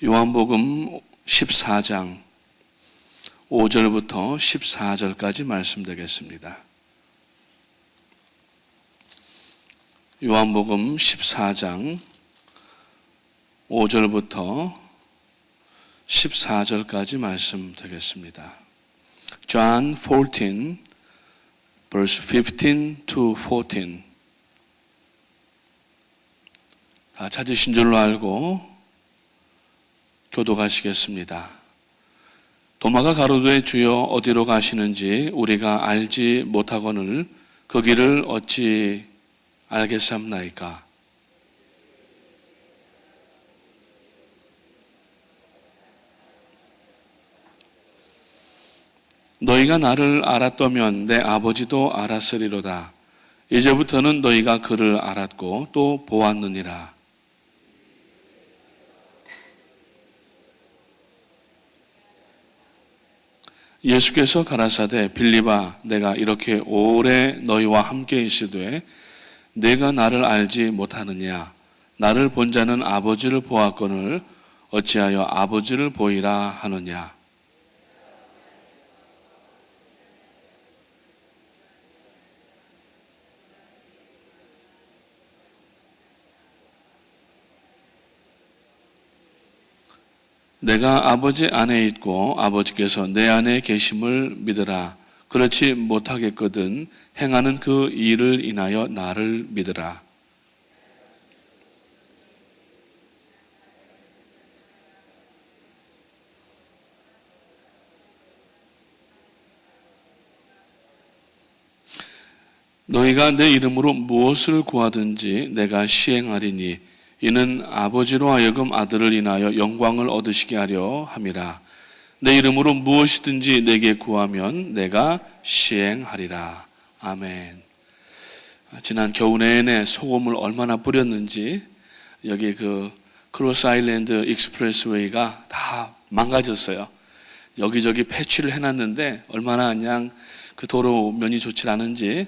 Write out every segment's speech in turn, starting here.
요한복음 14장 5절부터 14절까지 말씀드리겠습니다. 요한복음 14장 5절부터 14절까지 말씀드리겠습니다. John 14, verse 15 to 14. 다 찾으신 줄로 알고 교독하시겠습니다. 도마가 가로되 주여 어디로 가시는지 우리가 알지 못하거늘 그 길을 어찌 알겠사옵나이까. 너희가 나를 알았다면 내 아버지도 알았으리로다. 이제부터는 너희가 그를 알았고 또 보았느니라. 예수께서 가라사대 빌립아 내가 이렇게 오래 너희와 함께 있으되 내가 나를 알지 못하느냐. 나를 본 자는 아버지를 보았거늘 어찌하여 아버지를 보이라 하느냐. 내가 아버지 안에 있고 아버지께서 내 안에 계심을 믿으라. 그렇지 못하겠거든 행하는 그 일을 인하여 나를 믿으라. 너희가 내 이름으로 무엇을 구하든지 내가 시행하리니 이는 아버지로 하여금 아들을 인하여 영광을 얻으시게 하려 함이라. 내 이름으로 무엇이든지 내게 구하면 내가 시행하리라. 아멘. 지난 겨우 내내 소금을 얼마나 뿌렸는지 여기 그 크로스 아일랜드 익스프레스웨이가 다 망가졌어요. 여기저기 패치를 해놨는데 얼마나 그냥 그 도로 면이 좋지 않은지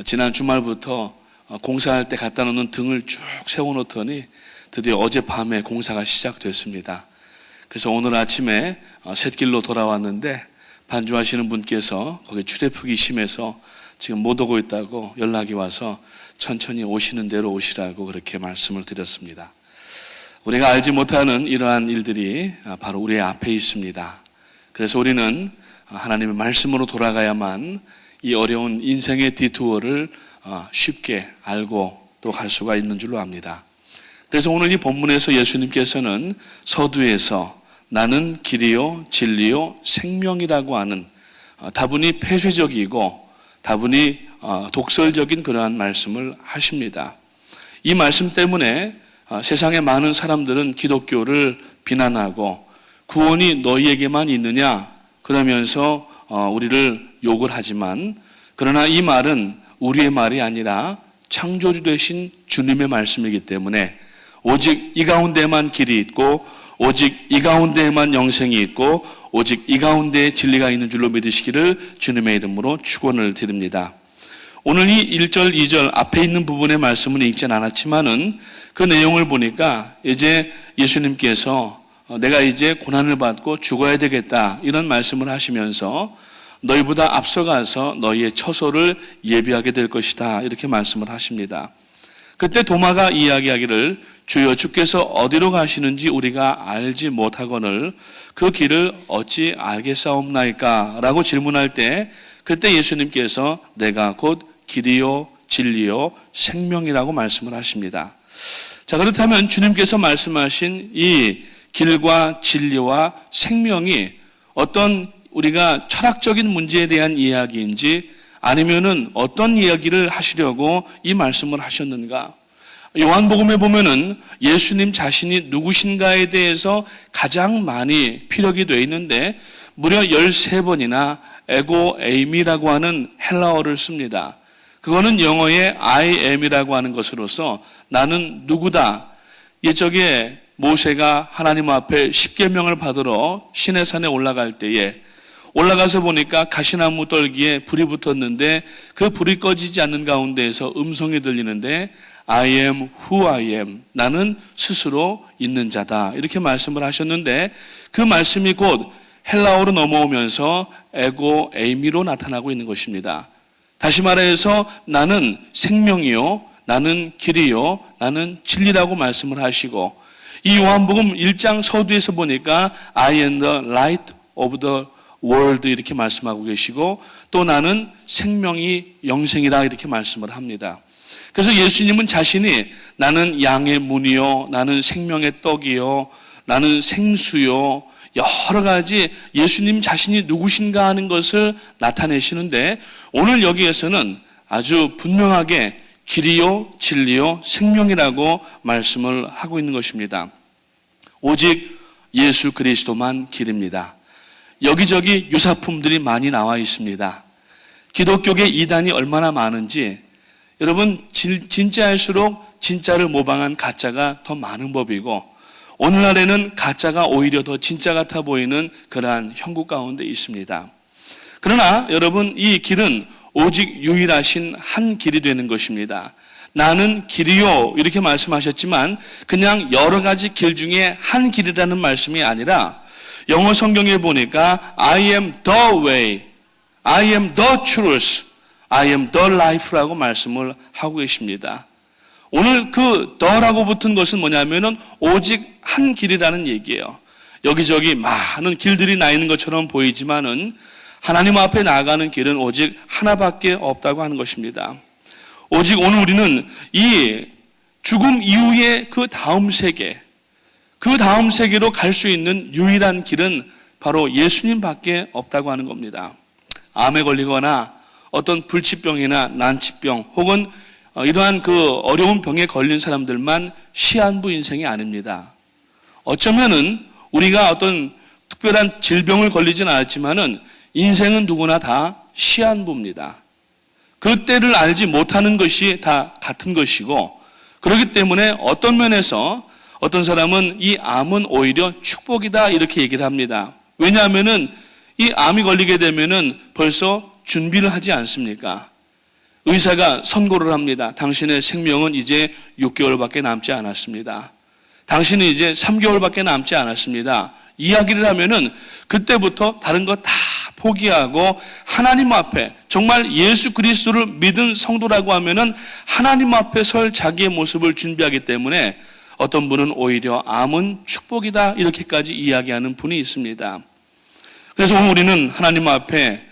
지난 주말부터 공사할 때 갖다 놓는 등을 쭉 세워놓더니 드디어 어젯밤에 공사가 시작됐습니다. 그래서 오늘 아침에 샛길로 돌아왔는데 반주하시는 분께서 거기 출애폭이 심해서 지금 못 오고 있다고 연락이 와서 천천히 오시는 대로 오시라고 그렇게 말씀을 드렸습니다. 우리가 알지 못하는 이러한 일들이 바로 우리 앞에 있습니다. 그래서 우리는 하나님의 말씀으로 돌아가야만 이 어려운 인생의 디투어를 쉽게 알고 또 갈 수가 있는 줄로 압니다. 그래서 오늘 이 본문에서 예수님께서는 서두에서 나는 길이요 진리요 생명이라고 하는 다분히 폐쇄적이고 다분히 독설적인 그러한 말씀을 하십니다. 이 말씀 때문에 세상의 많은 사람들은 기독교를 비난하고 구원이 너희에게만 있느냐 그러면서 우리를 욕을 하지만 그러나 이 말은 우리의 말이 아니라 창조주 되신 주님의 말씀이기 때문에 오직 이 가운데만 길이 있고 오직 이 가운데에만 영생이 있고 오직 이 가운데에 진리가 있는 줄로 믿으시기를 주님의 이름으로 축원을 드립니다. 오늘 이 1절, 2절 앞에 있는 부분의 말씀은 읽진 않았지만은 그 내용을 보니까 이제 예수님께서 내가 이제 고난을 받고 죽어야 되겠다 이런 말씀을 하시면서 너희보다 앞서가서 너희의 처소를 예비하게 될 것이다 이렇게 말씀을 하십니다. 그때 도마가 이야기하기를 주여 주께서 어디로 가시는지 우리가 알지 못하거늘 그 길을 어찌 알겠사옵나이까 라고 질문할 때 그때 예수님께서 내가 곧 길이요 진리요 생명이라고 말씀을 하십니다. 자, 그렇다면 주님께서 말씀하신 이 길과 진리와 생명이 어떤 우리가 철학적인 문제에 대한 이야기인지 아니면은 어떤 이야기를 하시려고 이 말씀을 하셨는가? 요한복음에 보면은 예수님 자신이 누구신가에 대해서 가장 많이 피력이 되어 있는데 무려 13번이나 에고 에임이라고 하는 헬라어를 씁니다. 그거는 영어의 I am이라고 하는 것으로서 나는 누구다. 옛적에 모세가 하나님 앞에 십계명을 받으러 시내산에 올라갈 때에 올라가서 보니까 가시나무 떨기에 불이 붙었는데 그 불이 꺼지지 않는 가운데에서 음성이 들리는데 I am who I am. 나는 스스로 있는 자다. 이렇게 말씀을 하셨는데 그 말씀이 곧 헬라어로 넘어오면서 에고 에이미로 나타나고 있는 것입니다. 다시 말해서 나는 생명이요, 나는 길이요, 나는 진리라고 말씀을 하시고 이 요한복음 1장 서두에서 보니까 I am the light of the world 이렇게 말씀하고 계시고 또 나는 생명이 영생이다 이렇게 말씀을 합니다. 그래서 예수님은 자신이 나는 양의 문이요, 나는 생명의 떡이요, 나는 생수요, 여러 가지 예수님 자신이 누구신가 하는 것을 나타내시는데 오늘 여기에서는 아주 분명하게 길이요, 진리요, 생명이라고 말씀을 하고 있는 것입니다. 오직 예수 그리스도만 길입니다. 여기저기 유사품들이 많이 나와 있습니다. 기독교계 이단이 얼마나 많은지 여러분 진짜일수록 진짜를 모방한 가짜가 더 많은 법이고 오늘날에는 가짜가 오히려 더 진짜 같아 보이는 그러한 형국 가운데 있습니다. 그러나 여러분 이 길은 오직 유일하신 한 길이 되는 것입니다. 나는 길이요 이렇게 말씀하셨지만 그냥 여러 가지 길 중에 한 길이라는 말씀이 아니라 영어 성경에 보니까 I am the way, I am the truth, I am the life라고 말씀을 하고 계십니다. 오늘 그 the라고 붙은 것은 뭐냐면은 오직 한 길이라는 얘기예요. 여기저기 많은 길들이 나 있는 것처럼 보이지만은 하나님 앞에 나아가는 길은 오직 하나밖에 없다고 하는 것입니다. 오직 오늘 우리는 이 죽음 이후의 그 다음 세계, 그 다음 세계로 갈 수 있는 유일한 길은 바로 예수님밖에 없다고 하는 겁니다. 암에 걸리거나 어떤 불치병이나 난치병 혹은 이러한 그 어려운 병에 걸린 사람들만 시한부 인생이 아닙니다. 어쩌면은 우리가 어떤 특별한 질병을 걸리진 않았지만은 인생은 누구나 다 시한부입니다. 그 때를 알지 못하는 것이 다 같은 것이고 그렇기 때문에 어떤 면에서 어떤 사람은 이 암은 오히려 축복이다 이렇게 얘기를 합니다. 왜냐하면은 이 암이 걸리게 되면은 벌써 준비를 하지 않습니까? 의사가 선고를 합니다. 당신의 생명은 이제 6개월밖에 남지 않았습니다. 당신은 이제 3개월밖에 남지 않았습니다. 이야기를 하면은 그때부터 다른 거 다 포기하고 하나님 앞에 정말 예수 그리스도를 믿은 성도라고 하면은 하나님 앞에 설 자기의 모습을 준비하기 때문에 어떤 분은 오히려 암은 축복이다 이렇게까지 이야기하는 분이 있습니다. 그래서 오늘 우리는 하나님 앞에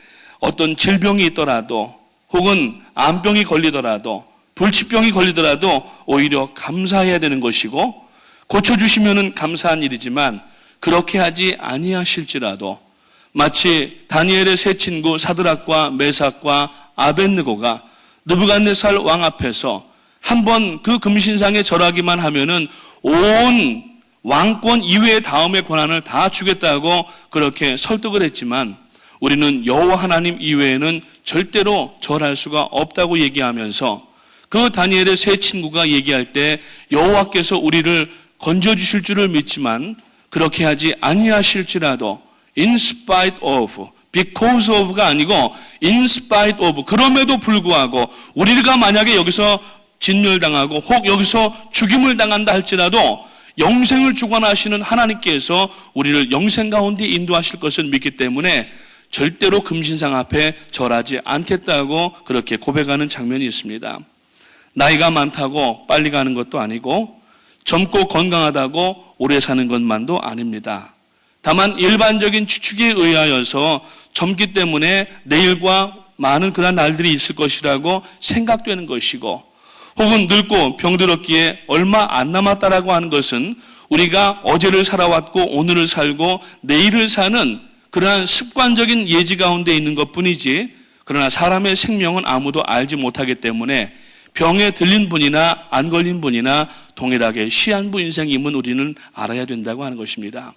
어떤 질병이 있더라도 혹은 암병이 걸리더라도 불치병이 걸리더라도 오히려 감사해야 되는 것이고 고쳐주시면은 감사한 일이지만 그렇게 하지 아니하실지라도 마치 다니엘의 세 친구 사드락과 메삭과 아벳느고가 느부갓네살 왕 앞에서 한번 그 금신상에 절하기만 하면은 온 왕권 이외의 다음의 권한을 다 주겠다고 그렇게 설득을 했지만 우리는 여호와 하나님 이외에는 절대로 절할 수가 없다고 얘기하면서 그 다니엘의 세 친구가 얘기할 때 여호와께서 우리를 건져주실 줄을 믿지만 그렇게 하지 아니하실지라도 in spite of, because of가 아니고 in spite of 그럼에도 불구하고 우리가 만약에 여기서 진멸당하고 혹 여기서 죽임을 당한다 할지라도 영생을 주관하시는 하나님께서 우리를 영생 가운데 인도하실 것을 믿기 때문에 절대로 금신상 앞에 절하지 않겠다고 그렇게 고백하는 장면이 있습니다. 나이가 많다고 빨리 가는 것도 아니고 젊고 건강하다고 오래 사는 것만도 아닙니다. 다만 일반적인 추측에 의하여서 젊기 때문에 내일과 많은 그런 날들이 있을 것이라고 생각되는 것이고 혹은 늙고 병들었기에 얼마 안 남았다라고 하는 것은 우리가 어제를 살아왔고 오늘을 살고 내일을 사는 그러한 습관적인 예지 가운데 있는 것뿐이지 그러나 사람의 생명은 아무도 알지 못하기 때문에 병에 들린 분이나 안 걸린 분이나 동일하게 시한부 인생임은 우리는 알아야 된다고 하는 것입니다.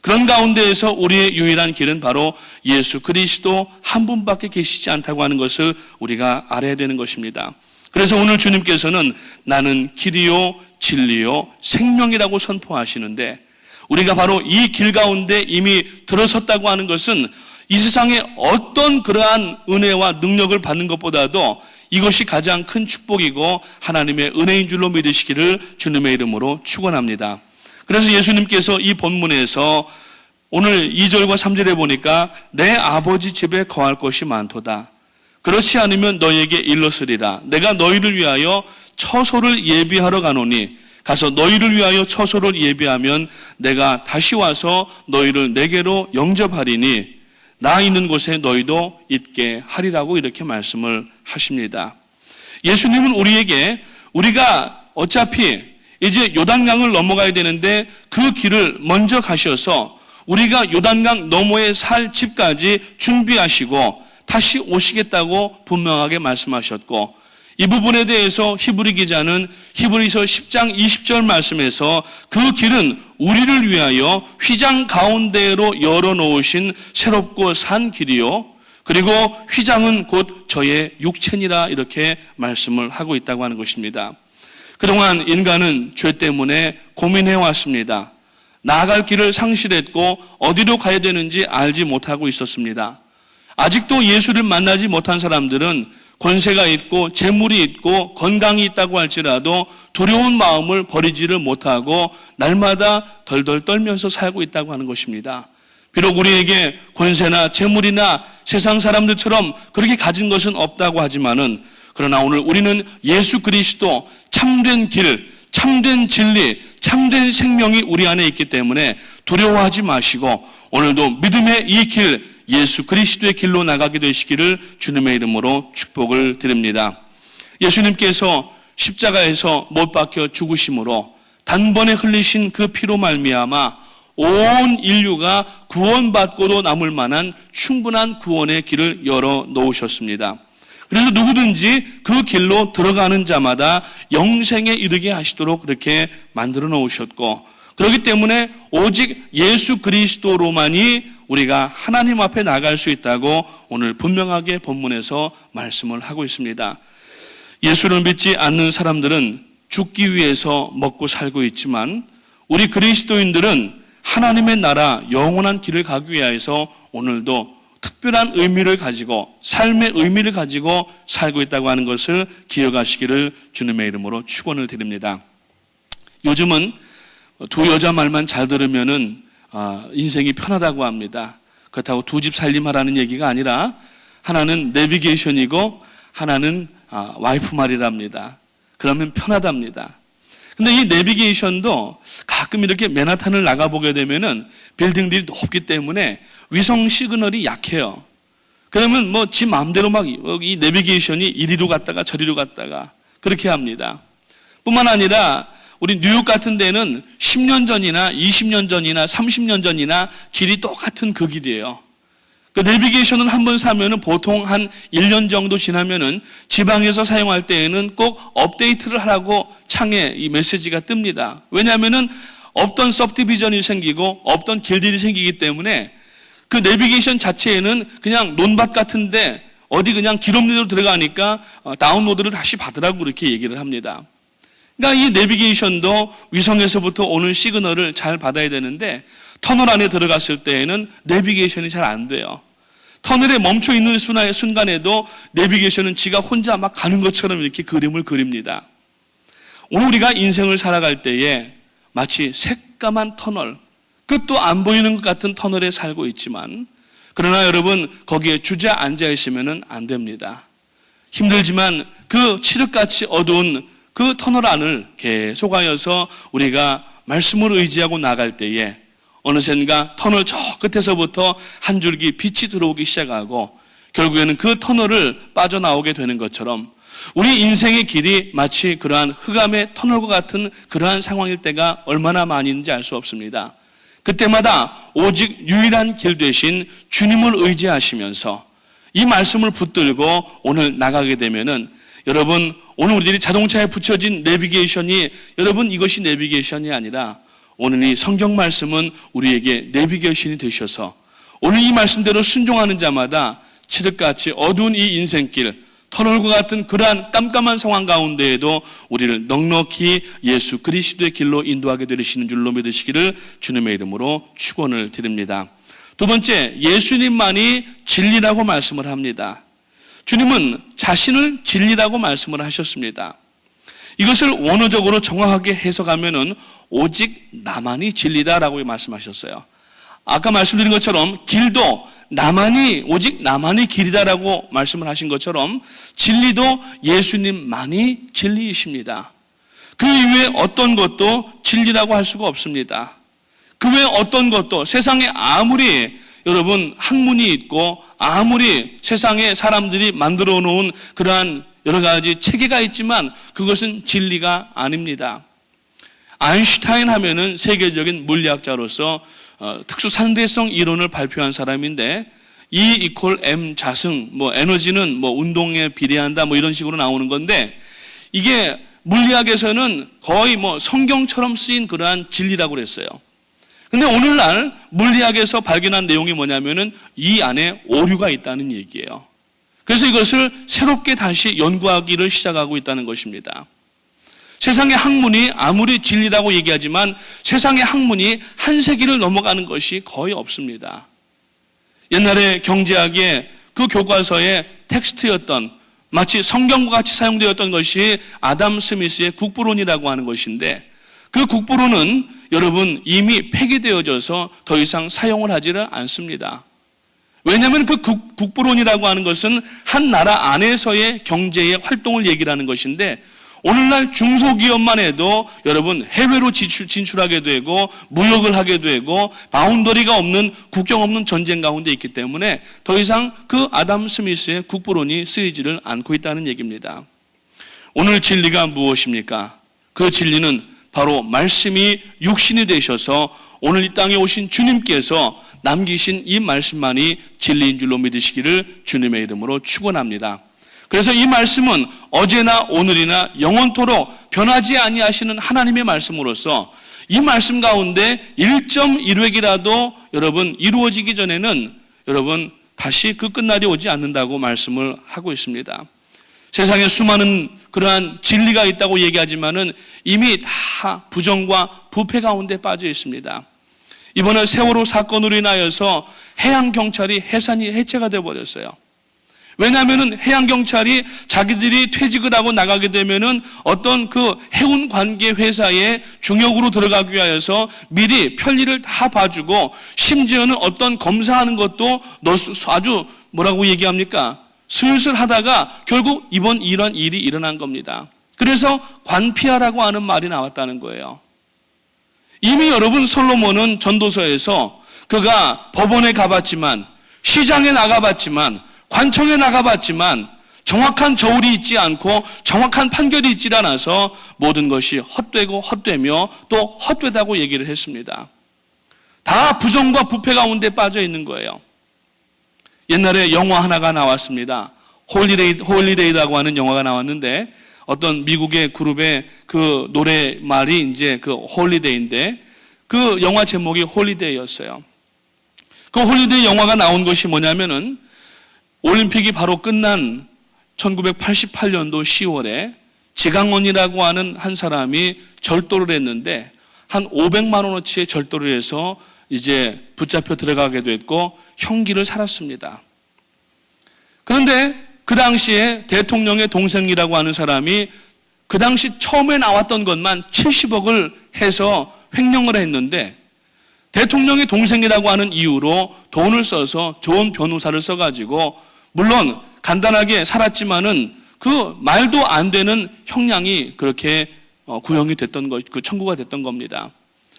그런 가운데에서 우리의 유일한 길은 바로 예수 그리스도 한 분밖에 계시지 않다고 하는 것을 우리가 알아야 되는 것입니다. 그래서 오늘 주님께서는 나는 길이요 진리요 생명이라고 선포하시는데 우리가 바로 이 길 가운데 이미 들어섰다고 하는 것은 이 세상에 어떤 그러한 은혜와 능력을 받는 것보다도 이것이 가장 큰 축복이고 하나님의 은혜인 줄로 믿으시기를 주님의 이름으로 축원합니다. 그래서 예수님께서 이 본문에서 오늘 2절과 3절에 보니까 내 아버지 집에 거할 것이 많도다. 그렇지 않으면 너희에게 일렀으리라. 내가 너희를 위하여 처소를 예비하러 가노니 가서 너희를 위하여 처소를 예비하면 내가 다시 와서 너희를 내게로 영접하리니 나 있는 곳에 너희도 있게 하리라고 이렇게 말씀을 하십니다. 예수님은 우리에게 우리가 어차피 이제 요단강을 넘어가야 되는데 그 길을 먼저 가셔서 우리가 요단강 너머에 살 집까지 준비하시고 다시 오시겠다고 분명하게 말씀하셨고, 이 부분에 대해서 히브리 기자는 히브리서 10장 20절 말씀에서 그 길은 우리를 위하여 휘장 가운데로 열어놓으신 새롭고 산 길이요, 그리고 휘장은 곧 저의 육체니라 이렇게 말씀을 하고 있다고 하는 것입니다. 그동안 인간은 죄 때문에 고민해왔습니다. 나아갈 길을 상실했고 어디로 가야 되는지 알지 못하고 있었습니다. 아직도 예수를 만나지 못한 사람들은 권세가 있고 재물이 있고 건강이 있다고 할지라도 두려운 마음을 버리지를 못하고 날마다 덜덜 떨면서 살고 있다고 하는 것입니다. 비록 우리에게 권세나 재물이나 세상 사람들처럼 그렇게 가진 것은 없다고 하지만은, 그러나 오늘 우리는 예수 그리스도 참된 길, 참된 진리, 참된 생명이 우리 안에 있기 때문에 두려워하지 마시고 오늘도 믿음의 이 길, 예수 그리스도의 길로 나가게 되시기를 주님의 이름으로 축복을 드립니다. 예수님께서 십자가에서 못 박혀 죽으심으로 단번에 흘리신 그 피로 말미암아 온 인류가 구원받고도 남을 만한 충분한 구원의 길을 열어 놓으셨습니다. 그래서 누구든지 그 길로 들어가는 자마다 영생에 이르게 하시도록 그렇게 만들어 놓으셨고, 그렇기 때문에 오직 예수 그리스도로만이 우리가 하나님 앞에 나갈 수 있다고 오늘 분명하게 본문에서 말씀을 하고 있습니다. 예수를 믿지 않는 사람들은 죽기 위해서 먹고 살고 있지만 우리 그리스도인들은 하나님의 나라 영원한 길을 가기 위해서 오늘도 특별한 의미를 가지고 삶의 의미를 가지고 살고 있다고 하는 것을 기억하시기를 주님의 이름으로 축원을 드립니다. 요즘은 두 여자 말만 잘 들으면은 인생이 편하다고 합니다. 그렇다고 두 집 살림하라는 얘기가 아니라 하나는 내비게이션이고 하나는 와이프 말이랍니다. 그러면 편하답니다. 근데 이 내비게이션도 가끔 이렇게 맨하탄을 나가보게 되면은 빌딩들이 높기 때문에 위성 시그널이 약해요. 그러면 뭐 지 마음대로 막 이 내비게이션이 이리로 갔다가 저리로 갔다가 그렇게 합니다. 뿐만 아니라 우리 뉴욕 같은 데는 10년 전이나 20년 전이나 30년 전이나 길이 똑같은 그 길이에요. 그 내비게이션을 한번 사면은 보통 한 1년 정도 지나면은 지방에서 사용할 때에는 꼭 업데이트를 하라고 창에 이 메시지가 뜹니다. 왜냐하면은 없던 서브디비전이 생기고 없던 길들이 생기기 때문에 그 내비게이션 자체에는 그냥 논밭 같은데 어디 그냥 길 없는 데로 들어가니까 다운로드를 다시 받으라고 그렇게 얘기를 합니다. 그러니까 이 내비게이션도 위성에서부터 오는 시그널을 잘 받아야 되는데 터널 안에 들어갔을 때에는 내비게이션이 잘 안 돼요. 터널에 멈춰 있는 순간에도 내비게이션은 지가 혼자 막 가는 것처럼 이렇게 그림을 그립니다. 오늘 우리가 인생을 살아갈 때에 마치 새까만 터널, 끝도 안 보이는 것 같은 터널에 살고 있지만, 그러나 여러분 거기에 주저앉아 있으면 안 됩니다. 힘들지만 그 칠흑같이 어두운 그 터널 안을 계속하여서 우리가 말씀을 의지하고 나갈 때에 어느샌가 터널 저 끝에서부터 한 줄기 빛이 들어오기 시작하고 결국에는 그 터널을 빠져나오게 되는 것처럼 우리 인생의 길이 마치 그러한 흑암의 터널과 같은 그러한 상황일 때가 얼마나 많이 있는지 알 수 없습니다. 그때마다 오직 유일한 길 되신 주님을 의지하시면서 이 말씀을 붙들고 오늘 나가게 되면은, 여러분 오늘 우리들이 자동차에 붙여진 내비게이션이, 여러분 이것이 내비게이션이 아니라 오늘 이 성경 말씀은 우리에게 내비게이션이 되셔서 오늘 이 말씀대로 순종하는 자마다 칠흑같이 어두운 이 인생길, 터널과 같은 그러한 깜깜한 상황 가운데에도 우리를 넉넉히 예수 그리스도의 길로 인도하게 되시는 줄로 믿으시기를 주님의 이름으로 축원을 드립니다. 두 번째, 예수님만이 진리라고 말씀을 합니다. 주님은 자신을 진리라고 말씀을 하셨습니다. 이것을 원어적으로 정확하게 해석하면은 오직 나만이 진리다라고 말씀하셨어요. 아까 말씀드린 것처럼 길도 오직 나만이 길이다라고 말씀을 하신 것처럼 진리도 예수님만이 진리이십니다. 그 이외에 어떤 것도 진리라고 할 수가 없습니다. 그 외에 어떤 것도 세상에 아무리 여러분 학문이 있고 아무리 세상에 사람들이 만들어 놓은 그러한 여러 가지 체계가 있지만 그것은 진리가 아닙니다. 아인슈타인 하면은 세계적인 물리학자로서 특수 상대성 이론을 발표한 사람인데 E=m 자승, 에너지는 운동에 비례한다 이런 식으로 나오는 건데 이게 물리학에서는 거의 성경처럼 쓰인 그러한 진리라고 그랬어요. 근데 오늘날 물리학에서 발견한 내용이 뭐냐면은 이 안에 오류가 있다는 얘기예요. 그래서 이것을 새롭게 다시 연구하기를 시작하고 있다는 것입니다. 세상의 학문이 아무리 진리라고 얘기하지만 세상의 학문이 한 세기를 넘어가는 것이 거의 없습니다. 옛날에 경제학의 그 교과서의 텍스트였던 마치 성경과 같이 사용되었던 것이 아담 스미스의 국부론이라고 하는 것인데 그 국부론은 여러분 이미 폐기되어져서 더 이상 사용을 하지를 않습니다. 왜냐하면 그 국부론이라고 하는 것은 한 나라 안에서의 경제의 활동을 얘기를 하는 것인데 오늘날 중소기업만 해도 여러분 해외로 진출하게 되고 무역을 하게 되고 바운더리가 없는 국경 없는 전쟁 가운데 있기 때문에 더 이상 그 아담 스미스의 국부론이 쓰이지를 않고 있다는 얘기입니다. 오늘 진리가 무엇입니까? 그 진리는 바로 말씀이 육신이 되셔서 오늘 이 땅에 오신 주님께서 남기신 이 말씀만이 진리인 줄로 믿으시기를 주님의 이름으로 축원합니다. 그래서 이 말씀은 어제나 오늘이나 영원토록 변하지 아니하시는 하나님의 말씀으로서 이 말씀 가운데 1.1획이라도 여러분 이루어지기 전에는 여러분 다시 그 끝날이 오지 않는다고 말씀을 하고 있습니다. 세상에 수많은 그러한 진리가 있다고 얘기하지만은 이미 다 부정과 부패 가운데 빠져 있습니다. 이번에 세월호 사건으로 인하여서 해양경찰이 해체가 되어버렸어요. 왜냐하면은 해양경찰이 자기들이 퇴직을 하고 나가게 되면은 어떤 그 해운 관계 회사의 중역으로 들어가기 위하여서 미리 편리를 다 봐주고 심지어는 어떤 검사하는 것도 아주 뭐라고 얘기합니까? 슬슬 하다가 결국 이런 일이 일어난 겁니다. 그래서 관피하라고 하는 말이 나왔다는 거예요. 이미 여러분 솔로몬은 전도서에서 그가 법원에 가봤지만 시장에 나가봤지만 관청에 나가봤지만 정확한 저울이 있지 않고 정확한 판결이 있지 않아서 모든 것이 헛되고 헛되며 또 헛되다고 얘기를 했습니다. 다 부정과 부패 가운데 빠져 있는 거예요. 옛날에 영화 하나가 나왔습니다. 홀리데이라고 하는 영화가 나왔는데 어떤 미국의 그룹의 그 노래말이 이제 그 홀리데이인데 그 영화 제목이 홀리데이였어요. 그 홀리데이 영화가 나온 것이 뭐냐면은 올림픽이 바로 끝난 1988년도 10월에 지강원이라고 하는 한 사람이 절도를 했는데 한 500만 원어치의 절도를 해서 이제 붙잡혀 들어가게 됐고 형기를 살았습니다. 그런데 그 당시에 대통령의 동생이라고 하는 사람이 그 당시 처음에 나왔던 것만 70억을 해서 횡령을 했는데 대통령의 동생이라고 하는 이유로 돈을 써서 좋은 변호사를 써가지고 물론 간단하게 살았지만은 그 말도 안 되는 형량이 그렇게 구형이 됐던 것, 그 청구가 됐던 겁니다.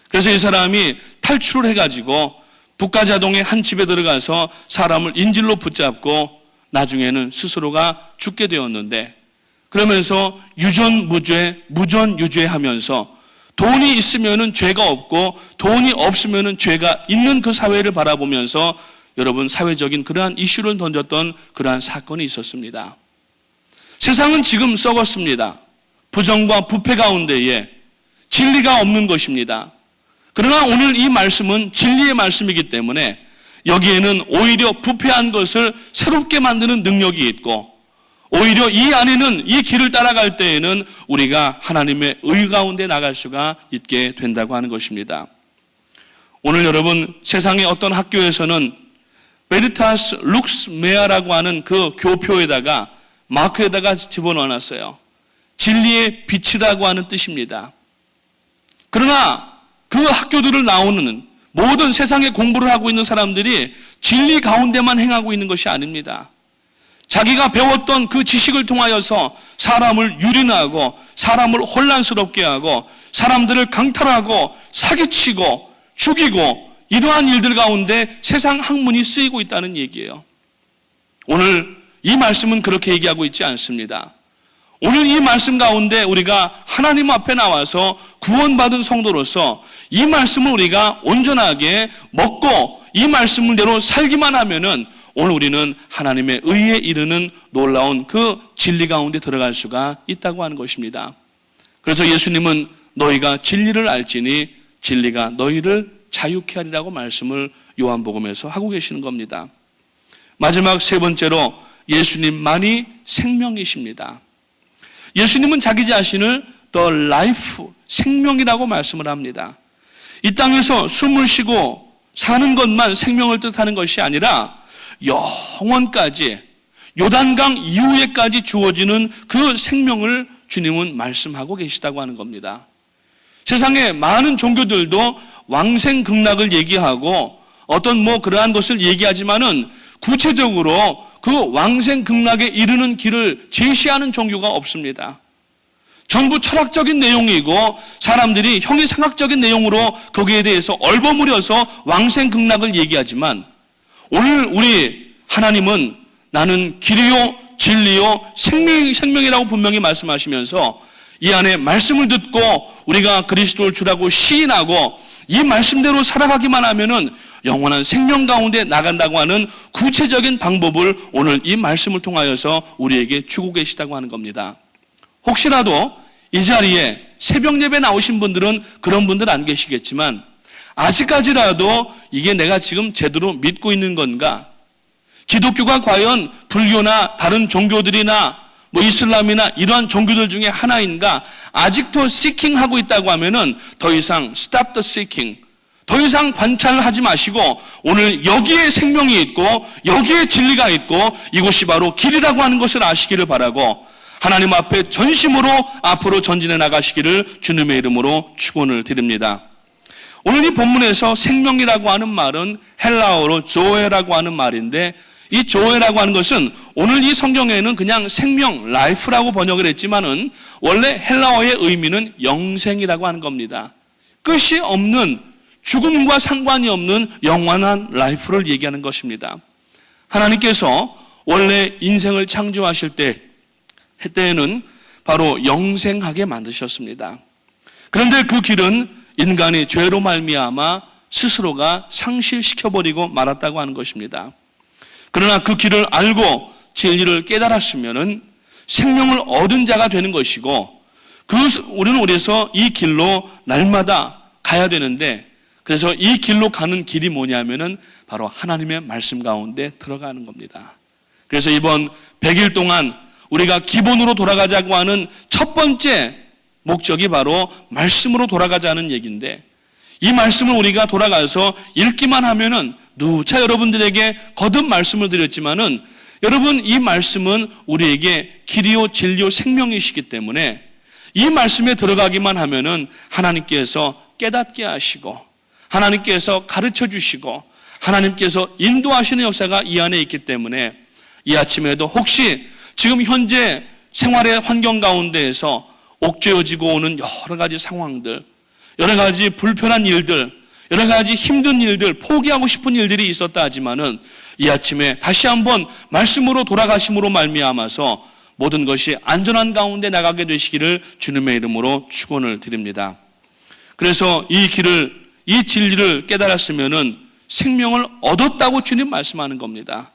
그래서 이 사람이 탈출을 해가지고 북가자동의 한 집에 들어가서 사람을 인질로 붙잡고 나중에는 스스로가 죽게 되었는데 그러면서 유전무죄, 무전유죄 하면서 돈이 있으면은 죄가 없고 돈이 없으면은 죄가 있는 그 사회를 바라보면서 여러분 사회적인 그러한 이슈를 던졌던 그러한 사건이 있었습니다. 세상은 지금 썩었습니다. 부정과 부패 가운데에 진리가 없는 것입니다. 그러나 오늘 이 말씀은 진리의 말씀이기 때문에 여기에는 오히려 부패한 것을 새롭게 만드는 능력이 있고 오히려 이 안에는 이 길을 따라갈 때에는 우리가 하나님의 의 가운데 나갈 수가 있게 된다고 하는 것입니다. 오늘 여러분 세상의 어떤 학교에서는 베리타스 룩스 메아라고 하는 그 교표에다가 마크에다가 집어넣어놨어요. 진리의 빛이라고 하는 뜻입니다. 그러나 그 학교들을 나오는 모든 세상에 공부를 하고 있는 사람들이 진리 가운데만 행하고 있는 것이 아닙니다. 자기가 배웠던 그 지식을 통하여서 사람을 유린하고 사람을 혼란스럽게 하고 사람들을 강탈하고 사기치고 죽이고 이러한 일들 가운데 세상 학문이 쓰이고 있다는 얘기예요. 오늘 이 말씀은 그렇게 얘기하고 있지 않습니다. 오늘 이 말씀 가운데 우리가 하나님 앞에 나와서 구원받은 성도로서 이 말씀을 우리가 온전하게 먹고 이 말씀대로 살기만 하면은 오늘 우리는 하나님의 의에 이르는 놀라운 그 진리 가운데 들어갈 수가 있다고 하는 것입니다. 그래서 예수님은 너희가 진리를 알지니 진리가 너희를 자유케 하리라고 말씀을 요한복음에서 하고 계시는 겁니다. 마지막 세 번째로 예수님만이 생명이십니다. 예수님은 자기 자신을 The Life, 생명이라고 말씀을 합니다. 이 땅에서 숨을 쉬고 사는 것만 생명을 뜻하는 것이 아니라 영원까지 요단강 이후에까지 주어지는 그 생명을 주님은 말씀하고 계시다고 하는 겁니다. 세상에 많은 종교들도 왕생극락을 얘기하고 어떤 그러한 것을 얘기하지만은 구체적으로 그 왕생극락에 이르는 길을 제시하는 종교가 없습니다. 전부 철학적인 내용이고 사람들이 형이상학적인 내용으로 거기에 대해서 얼버무려서 왕생극락을 얘기하지만 오늘 우리 하나님은 나는 길이요 진리요 생명이라고 분명히 말씀하시면서 이 안에 말씀을 듣고 우리가 그리스도를 주라고 시인하고 이 말씀대로 살아가기만 하면은 영원한 생명 가운데 나간다고 하는 구체적인 방법을 오늘 이 말씀을 통하여서 우리에게 주고 계시다고 하는 겁니다. 혹시라도 이 자리에 새벽 예배 나오신 분들은 그런 분들 안 계시겠지만 아직까지라도 이게 내가 지금 제대로 믿고 있는 건가? 기독교가 과연 불교나 다른 종교들이나 이슬람이나 이러한 종교들 중에 하나인가? 아직도 seeking하고 있다고 하면은 더 이상 stop the seeking. 더 이상 관찰을 하지 마시고 오늘 여기에 생명이 있고 여기에 진리가 있고 이곳이 바로 길이라고 하는 것을 아시기를 바라고 하나님 앞에 전심으로 앞으로 전진해 나가시기를 주님의 이름으로 축원을 드립니다. 오늘 이 본문에서 생명이라고 하는 말은 헬라어로 조에라고 하는 말인데 이 조에라고 하는 것은 오늘 이 성경에는 그냥 생명, 라이프라고 번역을 했지만은 원래 헬라어의 의미는 영생이라고 하는 겁니다. 끝이 없는 죽음과 상관이 없는 영원한 라이프를 얘기하는 것입니다. 하나님께서 원래 인생을 창조하실 때에는 바로 영생하게 만드셨습니다. 그런데 그 길은 인간이 죄로 말미암아 스스로가 상실시켜버리고 말았다고 하는 것입니다. 그러나 그 길을 알고 진리를 깨달았으면은 생명을 얻은 자가 되는 것이고 우리는 그래서 이 길로 날마다 가야 되는데 그래서 이 길로 가는 길이 뭐냐면은 바로 하나님의 말씀 가운데 들어가는 겁니다. 그래서 이번 100일 동안 우리가 기본으로 돌아가자고 하는 첫 번째 목적이 바로 말씀으로 돌아가자는 얘기인데 이 말씀을 우리가 돌아가서 읽기만 하면은 누차 여러분들에게 거듭 말씀을 드렸지만은 여러분 이 말씀은 우리에게 길이요 진리요 생명이시기 때문에 이 말씀에 들어가기만 하면은 하나님께서 깨닫게 하시고 하나님께서 가르쳐 주시고 하나님께서 인도하시는 역사가 이 안에 있기 때문에 이 아침에도 혹시 지금 현재 생활의 환경 가운데에서 옥죄어지고 오는 여러 가지 상황들, 여러 가지 불편한 일들, 여러 가지 힘든 일들, 포기하고 싶은 일들이 있었다 하지만은 이 아침에 다시 한번 말씀으로 돌아가심으로 말미암아서 모든 것이 안전한 가운데 나가게 되시기를 주님의 이름으로 축원을 드립니다. 그래서 이 길을, 이 진리를 깨달았으면은 생명을 얻었다고 주님 말씀하는 겁니다.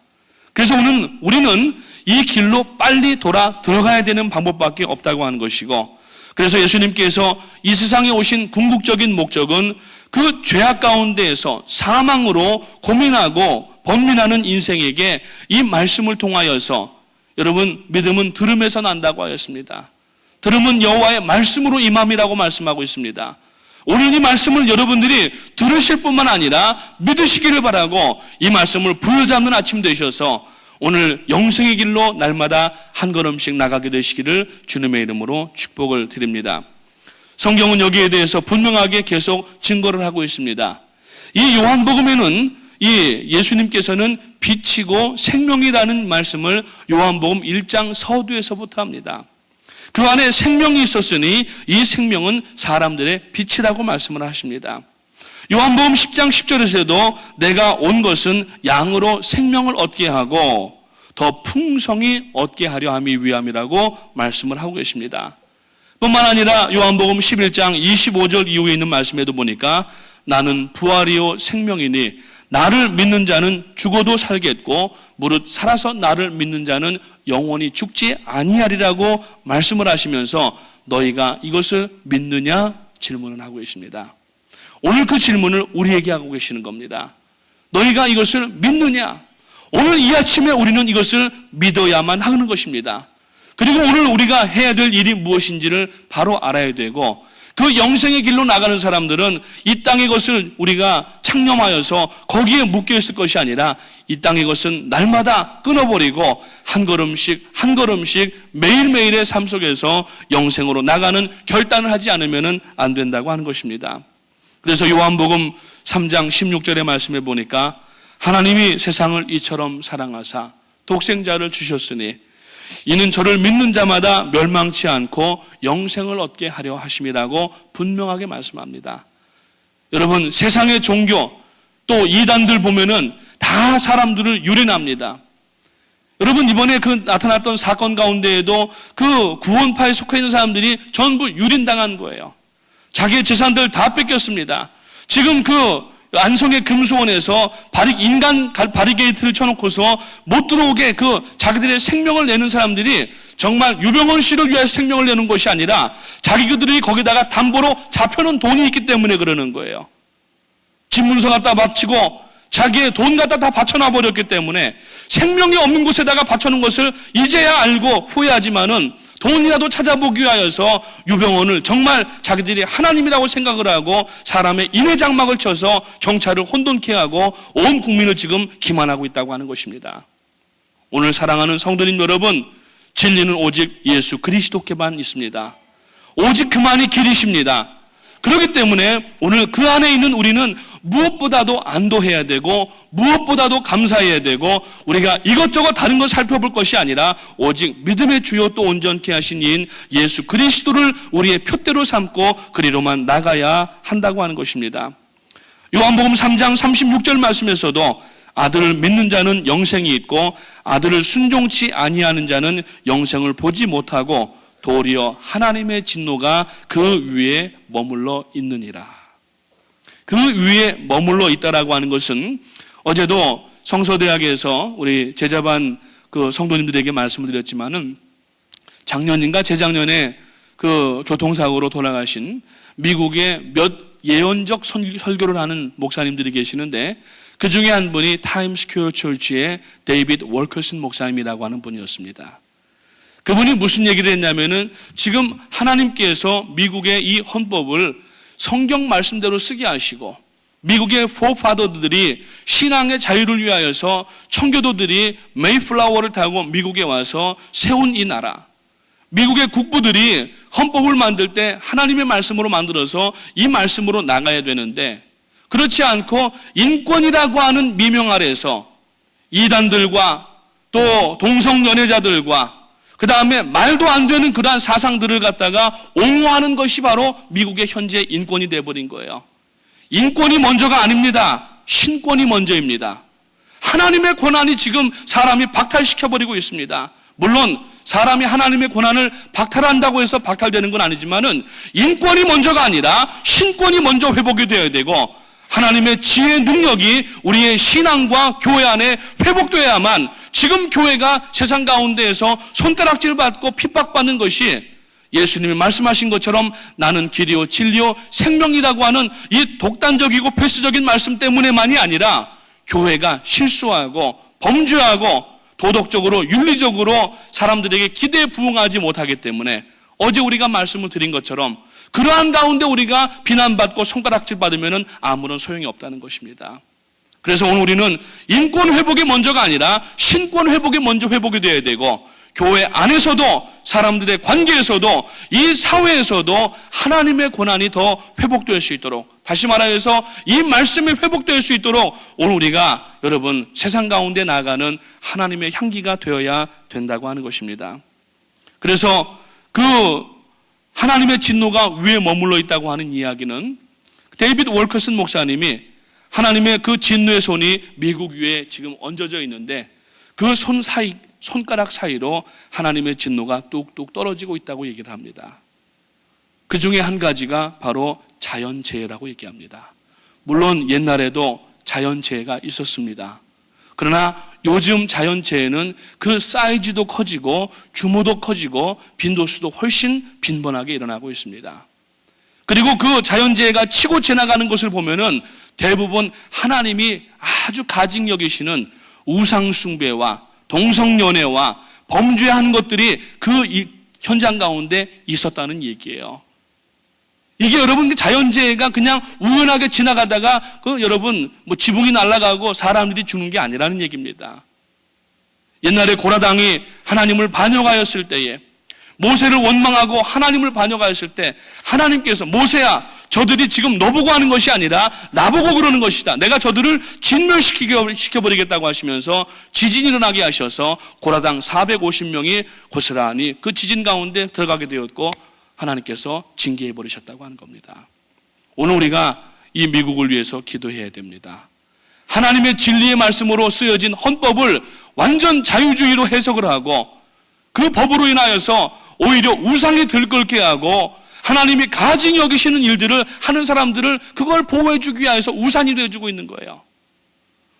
그래서 오늘 우리는 이 길로 빨리 들어가야 되는 방법밖에 없다고 하는 것이고 그래서 예수님께서 이 세상에 오신 궁극적인 목적은 그 죄악 가운데에서 사망으로 고민하고 번민하는 인생에게 이 말씀을 통하여서 여러분 믿음은 들음에서 난다고 하였습니다. 들음은 여호와의 말씀으로 임함이라고 말씀하고 있습니다. 오늘 이 말씀을 여러분들이 들으실 뿐만 아니라 믿으시기를 바라고 이 말씀을 부여잡는 아침 되셔서 오늘 영생의 길로 날마다 한 걸음씩 나가게 되시기를 주님의 이름으로 축복을 드립니다. 성경은 여기에 대해서 분명하게 계속 증거를 하고 있습니다. 이 요한복음에는 이 예수님께서는 빛이고 생명이라는 말씀을 요한복음 1장 서두에서부터 합니다. 그 안에 생명이 있었으니 이 생명은 사람들의 빛이라고 말씀을 하십니다. 요한복음 10장 10절에서도 내가 온 것은 양으로 생명을 얻게 하고 더 풍성히 얻게 하려 함이 위함이라고 말씀을 하고 계십니다. 뿐만 아니라 요한복음 11장 25절 이후에 있는 말씀에도 보니까 나는 부활이요 생명이니 나를 믿는 자는 죽어도 살겠고 무릇 살아서 나를 믿는 자는 영원히 죽지 아니하리라고 말씀을 하시면서 너희가 이것을 믿느냐 질문을 하고 계십니다. 오늘 그 질문을 우리에게 하고 계시는 겁니다. 너희가 이것을 믿느냐? 오늘 이 아침에 우리는 이것을 믿어야만 하는 것입니다. 그리고 오늘 우리가 해야 될 일이 무엇인지를 바로 알아야 되고 그 영생의 길로 나가는 사람들은 이 땅의 것을 우리가 창념하여서 거기에 묶여 있을 것이 아니라 이 땅의 것은 날마다 끊어버리고 한 걸음씩 한 걸음씩 매일매일의 삶 속에서 영생으로 나가는 결단을 하지 않으면 안 된다고 하는 것입니다. 그래서 요한복음 3장 16절의 말씀에 보니까 하나님이 세상을 이처럼 사랑하사 독생자를 주셨으니 이는 저를 믿는 자마다 멸망치 않고 영생을 얻게 하려 하심이라고 분명하게 말씀합니다. 여러분, 세상의 종교 또 이단들 보면은 다 사람들을 유린합니다. 여러분, 이번에 그 나타났던 사건 가운데에도 그 구원파에 속해 있는 사람들이 전부 유린당한 거예요. 자기의 재산들 다 뺏겼습니다. 지금 그 안성의 금수원에서 인간 바리게이트를 쳐놓고서 못 들어오게 그 자기들의 생명을 내는 사람들이 정말 유병헌 씨를 위해서 생명을 내는 것이 아니라 자기들이 거기다가 담보로 잡혀놓은 돈이 있기 때문에 그러는 거예요. 집 문서 갖다 바치고 자기의 돈 갖다 다 바쳐놔버렸기 때문에 생명이 없는 곳에다가 바쳐놓은 것을 이제야 알고 후회하지만은 돈이라도 찾아보기 위하여서 유병헌을 정말 자기들이 하나님이라고 생각을 하고 사람의 인해 장막을 쳐서 경찰을 혼돈케 하고 온 국민을 지금 기만하고 있다고 하는 것입니다. 오늘 사랑하는 성도님 여러분, 진리는 오직 예수 그리스도께만 있습니다. 오직 그만이 길이십니다. 그렇기 때문에 오늘 그 안에 있는 우리는 무엇보다도 안도해야 되고 무엇보다도 감사해야 되고 우리가 이것저것 다른 걸 살펴볼 것이 아니라 오직 믿음의 주요 또 온전케 하신 이인 예수 그리스도를 우리의 표대로 삼고 그리로만 나가야 한다고 하는 것입니다. 요한복음 3장 36절 말씀에서도 아들을 믿는 자는 영생이 있고 아들을 순종치 아니하는 자는 영생을 보지 못하고 도리어 하나님의 진노가 그 위에 머물러 있느니라. 그 위에 머물러 있다라고 하는 것은 어제도 성서대학에서 우리 제자반 그 성도님들에게 말씀을 드렸지만은 작년인가 재작년에 그 교통사고로 돌아가신 미국의 몇 예언적 설교를 하는 목사님들이 계시는데 그 중에 한 분이 타임스퀘어 철치의 데이비드 월커슨 목사님이라고 하는 분이었습니다. 그분이 무슨 얘기를 했냐면은 지금 하나님께서 미국의 이 헌법을 성경 말씀대로 쓰게 하시고 미국의 포파더들이 신앙의 자유를 위하여서 청교도들이 메이플라워를 타고 미국에 와서 세운 이 나라, 미국의 국부들이 헌법을 만들 때 하나님의 말씀으로 만들어서 이 말씀으로 나가야 되는데 그렇지 않고 인권이라고 하는 미명 아래에서 이단들과 또 동성연애자들과 그 다음에 말도 안 되는 그러한 사상들을 갖다가 옹호하는 것이 바로 미국의 현재 인권이 되어버린 거예요. 인권이 먼저가 아닙니다. 신권이 먼저입니다. 하나님의 권한이 지금 사람이 박탈시켜버리고 있습니다. 물론 사람이 하나님의 권한을 박탈한다고 해서 박탈되는 건 아니지만은 인권이 먼저가 아니라 신권이 먼저 회복이 되어야 되고 하나님의 지혜 능력이 우리의 신앙과 교회 안에 회복되어야만 지금 교회가 세상 가운데에서 손가락질 받고 핍박받는 것이 예수님이 말씀하신 것처럼 나는 길이요 진리요 생명이라고 하는 이 독단적이고 패스적인 말씀 때문에만이 아니라 교회가 실수하고 범죄하고 도덕적으로 윤리적으로 사람들에게 기대에 부응하지 못하기 때문에 어제 우리가 말씀을 드린 것처럼 그러한 가운데 우리가 비난받고 손가락질 받으면 아무런 소용이 없다는 것입니다. 그래서 오늘 우리는 인권 회복이 먼저가 아니라 신권 회복이 먼저 회복이 되어야 되고, 교회 안에서도 사람들의 관계에서도 이 사회에서도 하나님의 권한이 더 회복될 수 있도록, 다시 말하여서 이 말씀이 회복될 수 있도록 오늘 우리가 여러분 세상 가운데 나아가는 하나님의 향기가 되어야 된다고 하는 것입니다. 그래서 그 하나님의 진노가 위에 머물러 있다고 하는 이야기는 데이비드 월커슨 목사님이 하나님의 그 진노의 손이 미국 위에 지금 얹어져 있는데 그 손가락 사이로 하나님의 진노가 뚝뚝 떨어지고 있다고 얘기를 합니다. 그 중에 한 가지가 바로 자연재해라고 얘기합니다. 물론 옛날에도 자연재해가 있었습니다. 그러나 요즘 자연재해는 그 사이즈도 커지고 규모도 커지고 빈도수도 훨씬 빈번하게 일어나고 있습니다. 그리고 그 자연재해가 치고 지나가는 것을 보면은 대부분 하나님이 아주 가증 여기시는 우상숭배와 동성연애와 범죄한 것들이 그 현장 가운데 있었다는 얘기예요. 이게 여러분 자연재해가 그냥 우연하게 지나가다가 여러분 지붕이 날아가고 사람들이 죽는 게 아니라는 얘기입니다. 옛날에 고라당이 하나님을 반역하였을 때에, 모세를 원망하고 하나님을 반역하였을 때 하나님께서 모세야, 저들이 지금 너보고 하는 것이 아니라 나보고 그러는 것이다. 내가 저들을 진멸시켜버리겠다고 하시면서 지진이 일어나게 하셔서 고라당 450명이 고스란히 그 지진 가운데 들어가게 되었고 하나님께서 징계해버리셨다고 하는 겁니다. 오늘 우리가 이 미국을 위해서 기도해야 됩니다. 하나님의 진리의 말씀으로 쓰여진 헌법을 완전 자유주의로 해석을 하고 그 법으로 인하여서 오히려 우상이 들끓게 하고 하나님이 가증히 여기시는 일들을 하는 사람들을 그걸 보호해주기 위해서 우상이 되어주고 있는 거예요.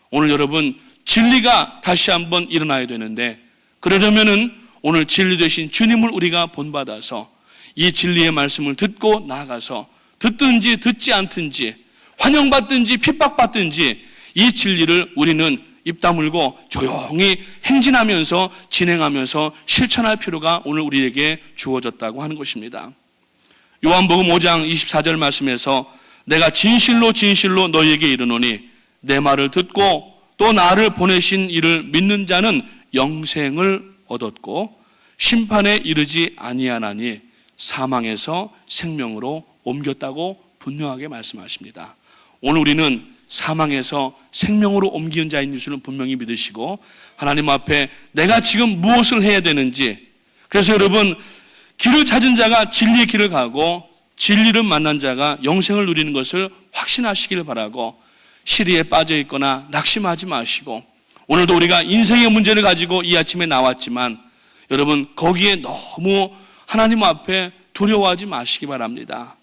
오늘 여러분 진리가 다시 한번 일어나야 되는데, 그러려면은 오늘 진리 되신 주님을 우리가 본받아서 이 진리의 말씀을 듣고 나아가서 듣든지 듣지 않든지 환영받든지 핍박받든지 이 진리를 우리는 입 다물고 조용히 행진하면서 진행하면서 실천할 필요가 오늘 우리에게 주어졌다고 하는 것입니다. 요한복음 5장 24절 말씀에서 내가 진실로 진실로 너희에게 이르노니 내 말을 듣고 또 나를 보내신 이를 믿는 자는 영생을 얻었고 심판에 이르지 아니하나니 사망에서 생명으로 옮겼다고 분명하게 말씀하십니다. 오늘 우리는 사망에서 생명으로 옮기는 자인 줄은 분명히 믿으시고 하나님 앞에 내가 지금 무엇을 해야 되는지, 그래서 여러분 길을 찾은 자가 진리의 길을 가고 진리를 만난 자가 영생을 누리는 것을 확신하시기를 바라고, 시리에 빠져 있거나 낙심하지 마시고, 오늘도 우리가 인생의 문제를 가지고 이 아침에 나왔지만 여러분 거기에 너무 하나님 앞에 두려워하지 마시기 바랍니다.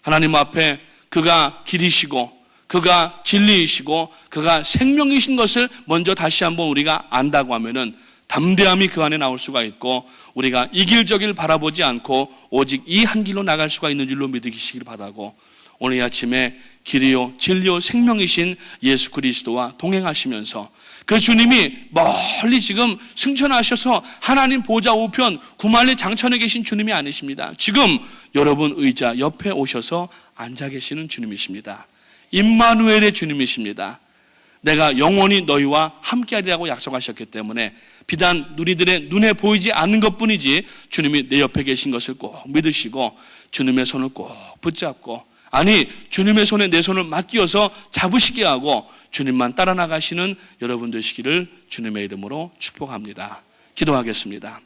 하나님 앞에 그가 길이시고 그가 진리이시고 그가 생명이신 것을 먼저 다시 한번 우리가 안다고 하면은 담대함이 그 안에 나올 수가 있고 우리가 이 길 저 길 바라보지 않고 오직 이 한 길로 나갈 수가 있는 줄로 믿으시길 바라고, 오늘 이 아침에 길이요 진리요 생명이신 예수 그리스도와 동행하시면서 그 주님이 멀리 지금 승천하셔서 하나님 보좌 우편 구만리 장천에 계신 주님이 아니십니다. 지금 여러분 의자 옆에 오셔서 앉아 계시는 주님이십니다. 임마누엘의 주님이십니다. 내가 영원히 너희와 함께하리라고 약속하셨기 때문에 비단 우리들의 눈에 보이지 않는 것뿐이지 주님이 내 옆에 계신 것을 꼭 믿으시고 주님의 손을 꼭 붙잡고, 아니 주님의 손에 내 손을 맡기어서 잡으시게 하고 주님만 따라 나가시는 여러분 되시기를 주님의 이름으로 축복합니다. 기도하겠습니다.